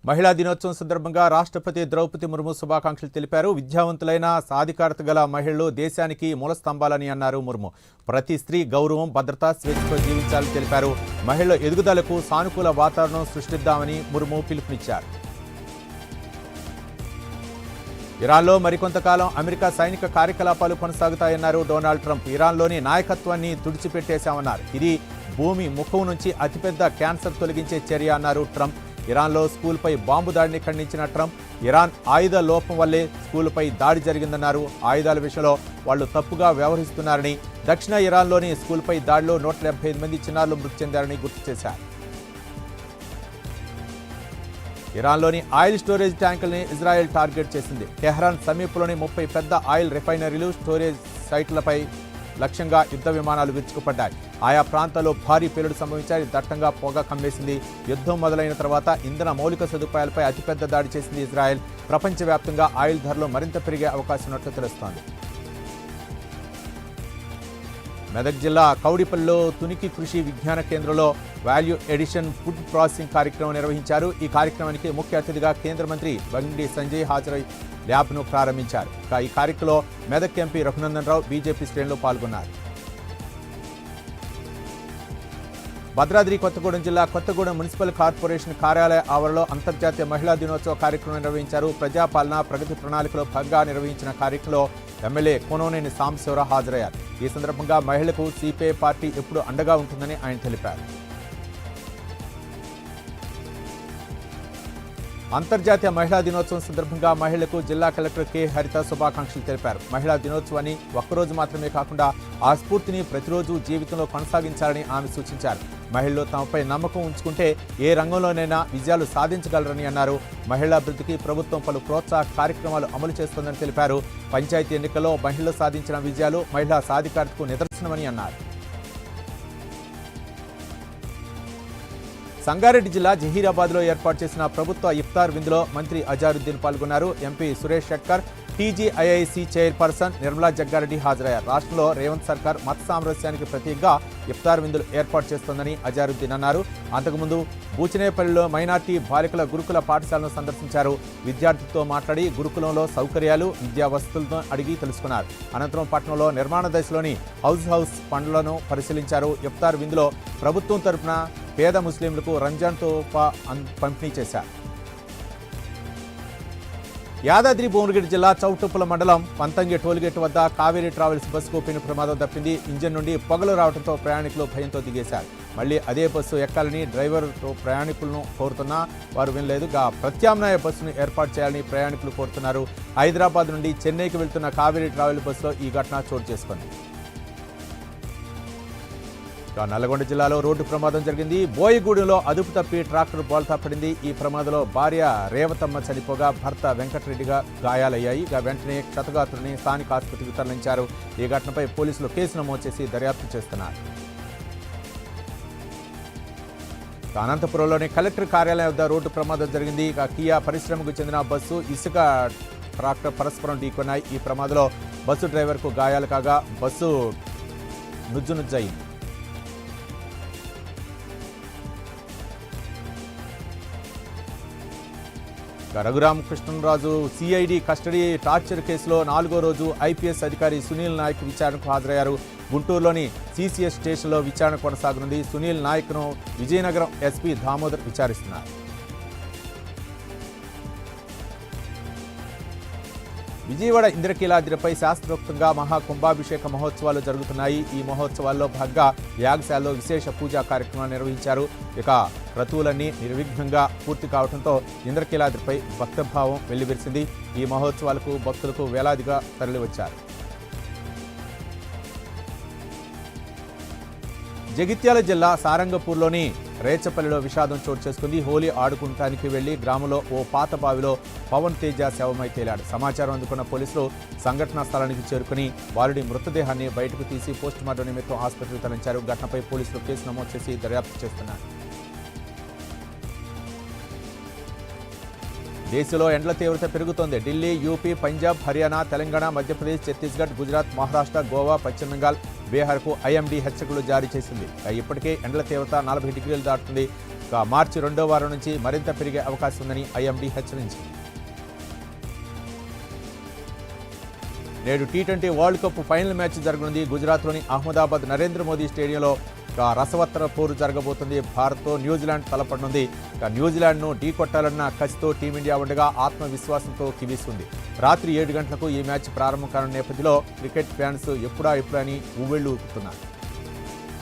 మహిళా దినోత్సవం సందర్భంగా రాష్ట్రపతి ద్రౌపది ముర్ము శుభాకాంక్షలు తెలిపారు. విద్యావంతులైన సాధికారత గల మహిళలు దేశానికి మూలస్తంభాలని అన్నారు ముర్ము. ప్రతి స్త్రీ గౌరవం, భద్రత, స్వేచ్ఛతో జీవించాలని తెలిపారు. మహిళల ఎదుగుదలకు సానుకూల వాతావరణం సృష్టిద్దామని ముర్ము పిలుపునిచ్చారు. ఇరాన్లో మరికొంతకాలం అమెరికా సైనిక కార్యకలాపాలు కొనసాగుతాయన్నారు డొనాల్డ్ ట్రంప్. ఇరాన్లోని నాయకత్వాన్ని తుడిచిపెట్టేశామన్నారు. ఇది భూమి ముఖం నుంచి అతిపెద్ద క్యాన్సర్ తొలగించే చర్య అన్నారు ట్రంప్. ఇరాన్లో స్కూల్పై బాంబు దాడిని ఖండించిన ట్రంప్, ఇరాన్ ఆయుధ లోపం వల్లే స్కూల్పై దాడి జరిగిందన్నారు. ఆయుధాల విషయంలో వాళ్లు తప్పుగా వ్యవహరిస్తున్నారని, దక్షిణ ఇరాన్లోని స్కూల్పై దాడిలో 175 మంది చిన్నారులు మృతి చెందారని గుర్తు చేశారు. ఇరాన్లోని ఆయిల్ స్టోరేజ్ ట్యాంకుల్ని ఇజ్రాయెల్ టార్గెట్ చేసింది. టెహ్రాన్ సమీపంలోని 30 పెద్ద ఆయిల్ రిఫైనరీలు, స్టోరేజ్ సైట్లపై లక్ష్యంగా యుద్ధ విమానాలు విరుచుకుపడ్డాయి. ఆయా ప్రాంతాల్లో భారీ పేలుడు సంభవించాయి. దట్టంగా పొగ కమ్మేసింది. యుద్ధం మొదలైన తర్వాత ఇంధన మౌలిక సదుపాయాలపై అతిపెద్ద దాడి చేసింది ఇజ్రాయెల్. ప్రపంచవ్యాప్తంగా ఆయిల్ ధరలు మరింత పెరిగే అవకాశం ఉన్నట్లు తెలుస్తోంది. మెదక్ జిల్లా కౌడిపల్లిలో తునికి కృషి విజ్ఞాన కేంద్రంలో వాల్యూ ఎడిషన్ ఫుడ్ ప్రాసెసింగ్ కార్యక్రమం నిర్వహించారు. ఈ కార్యక్రమానికి ముఖ్య అతిథిగా కేంద్ర మంత్రి బండి సంజయ్ హాజరై ల్యాబ్ను ప్రారంభించారు. ఈ కార్యక్రమంలో మెదక్ ఎంపీ రఘునందన్ రావు, బీజేపీ శ్రేణులు పాల్గొన్నారు. భద్రాద్రి కొత్తగూడెం జిల్లా కొత్తగూడెం మున్సిపల్ కార్పొరేషన్ కార్యాలయ ఆవరణలో అంతర్జాతీయ మహిళా దినోత్సవ కార్యక్రమం నిర్వహించారు. ప్రజాపాలన ప్రగతి ప్రణాళికలో భాగంగా నిర్వహించిన కార్యక్రమంలో ఎమ్మెల్యే కోననేని సాంబశివరావు హాజరయ్యారు. ఈ సందర్భంగా మహిళలకు సిపిఐ పార్టీ ఎప్పుడూ అండగా ఉంటుందని ఆయన తెలిపారు. అంతర్జాతీయ మహిళా దినోత్సవం సందర్భంగా మహిళలకు జిల్లా కలెక్టర్ కె హరిత శుభాకాంక్షలు తెలిపారు. మహిళా దినోత్సవాన్ని ఒక్కరోజు మాత్రమే కాకుండా ఆ స్ఫూర్తిని ప్రతిరోజు జీవితంలో కొనసాగించాలని ఆమె సూచించారు. మహిళలు తమపై నమ్మకం ఉంచుకుంటే ఏ రంగంలోనైనా విజయాలు సాధించగలరని అన్నారు. మహిళాభివృద్ధికి ప్రభుత్వం పలు ప్రోత్సాహ కార్యక్రమాలు అమలు చేస్తోందని తెలిపారు. పంచాయతీ ఎన్నికల్లో మహిళలు సాధించిన విజయాలు మహిళా సాధికారతకు నిదర్శనమని అన్నారు. సంగారెడ్డి జిల్లా జహీరాబాద్లో ఏర్పాటు చేసిన ప్రభుత్వ ఇఫ్తార్ విందులో మంత్రి అజారుద్దీన్ పాల్గొన్నారు. MP Suresh Shetkar, TGIIC chairperson Nirmala Jaggareddy హాజరయ్యారు. రాష్ట్రంలో రేవంత్ సర్కార్ మత సామరస్యానికి ప్రతీకగా ఇఫ్తార్ విందులు ఏర్పాటు చేస్తోందని అజారుద్దీన్ అన్నారు. అంతకుముందు బూచినేపల్లిలో మైనార్టీ బాలికల గురుకుల పాఠశాలను సందర్శించారు. విద్యార్థులతో మాట్లాడి గురుకులంలో సౌకర్యాలు, విద్యా వసతులను అడిగి తెలుసుకున్నారు. అనంతరం పట్టణంలో నిర్మాణ దశలోని హౌస్ పనులను పరిశీలించారు. ఇఫ్తార్ విందులో ప్రభుత్వం తరఫున పేద ముస్లింలకు రంజాన్ తోఫా పంపిణీ చేశారు. యాదాద్రి భువనగిరి జిల్లా చౌటుప్పల మండలం పంతంగి టోల్గేట్ వద్ద కావేరీ ట్రావెల్స్ బస్సుకు పెను ప్రమాదం తప్పింది. ఇంజన్ నుండి పొగలు రావడంతో ప్రయాణికులు భయంతో దిగేశారు. మళ్లీ అదే బస్సు ఎక్కాలని డ్రైవర్తో ప్రయాణికులను కోరుతున్నా వారు వినలేదు. ప్రత్యామ్నాయ బస్సును ఏర్పాటు చేయాలని ప్రయాణికులు కోరుతున్నారు. హైదరాబాద్ నుండి చెన్నైకి వెళ్తున్న కావేరీ ట్రావెల్ బస్సులో ఈ ఘటన చోటు చేసుకుంది. నల్లగొండ జిల్లాలో రోడ్డు ప్రమాదం జరిగింది. బోయిగూడెంలో అదుపు తప్పి ట్రాక్టర్ బోల్తా పడింది. ఈ ప్రమాదంలో భార్య రేవతమ్మ చనిపోగా భర్త వెంకటరెడ్డిగా గాయాలయ్యాయి. వెంటనే క్షతగాత్రుడిని స్థానిక ఆసుపత్రికి తరలించారు. ఈ ఘటనపై పోలీసులు కేసు నమోదు చేసి దర్యాప్తు చేస్తున్నారు. అనంతపురంలోని కలెక్టర్ కార్యాలయం వద్ద రోడ్డు ప్రమాదం జరిగింది. కియా పరిశ్రమకు చెందిన బస్సు, ఇసుక ట్రాక్టర్ పరస్పరం ఢీకొన్నాయి. ఈ ప్రమాదంలో బస్సు డ్రైవర్కు గాయాలు కాగా బస్సు నుజ్జునుజ్జయింది. రఘురామకృష్ణరాజు సిఐడి కస్టడీ టార్చర్ కేసులో 4వ రోజు ఐపీఎస్ అధికారి సునీల్ నాయక్ విచారణకు హాజరయ్యారు. గుంటూరులోని సిసిఎస్ స్టేషన్లో విచారణ కొనసాగనుంది. సునీల్ నాయక్ను విజయనగరం ఎస్పీ దామోదర్ విచారిస్తున్నారు. విజయవాడ ఇంద్రకీలాద్రిపై శాస్త్రోక్తంగా మహాకుంభాభిషేక మహోత్సవాలు జరుగుతున్నాయి. ఈ మహోత్సవాల్లో భాగంగా యాగశాలలో విశేష పూజా కార్యక్రమాలు నిర్వహించారు. క్రతువులన్నీ నిర్విఘ్నంగా పూర్తి కావడంతో ఇంద్రకీలాద్రిపై భక్తభావం వెల్లివిరిసింది. ఈ మహోత్సవాలకు భక్తులకు వేలాదిగా తరలివచ్చారు. జగిత్యాల జిల్లా సారంగపూర్లోని రేచపల్లిలో విషాదం చోటు చేసుకుంది. హోలీ ఆడుకుంటానికి వెళ్లి గ్రామంలో ఓ పాత బావిలో పవన్ తేజ శవమై తేలాడు. సమాచారం అందుకున్న పోలీసులు సంఘటనా స్థలానికి చేరుకుని బాలుడి మృతదేహాన్ని బయటకు తీసి పోస్టుమార్టం నిమిత్తం ఆసుపత్రికి తరలించారు. ఘటనపై పోలీసులు కేసు నమోదు చేసి దర్యాప్తు చేస్తున్నారు. దేశంలో ఎండల తీవ్రత పెరుగుతోంది. ఢిల్లీ, యూపీ, పంజాబ్, హర్యానా, తెలంగాణ, మధ్యప్రదేశ్, ఛత్తీస్గఢ్, గుజరాత్, మహారాష్ట్ర, గోవా, పశ్చిమ బెంగాల్, బీహార్కు ఐఎండీ హెచ్చరికలు జారీ చేసింది. ఇప్పటికే ఎండల తీవ్రత 40 డిగ్రీలు దాటుతుంది. ఇక మార్చి 2వ వారం నుంచి మరింత పెరిగే అవకాశం ఉందని ఐఎండీ హెచ్చరించింది. నేడు T20 world cup final match జరగనుంది. గుజరాత్లోని అహ్మదాబాద్ నరేంద్ర మోదీ స్టేడియంలో రసవత్తర పోరు జరగబోతుంది. భారత్తో న్యూజిలాండ్ తలపడనుంది. న్యూజిలాండ్ను ఢీ కొట్టాలన్న కసితో టీమిండియా ఉండగా ఆత్మవిశ్వాసంతో కివీస్తుంది. రాత్రి 7 గంటలకు ఈ మ్యాచ్ ప్రారంభం కానున్న నేపథ్యంలో క్రికెట్ ఫ్యాన్స్ ఎప్పుడా అని ఊవెళ్లు ఊపుతున్నారు.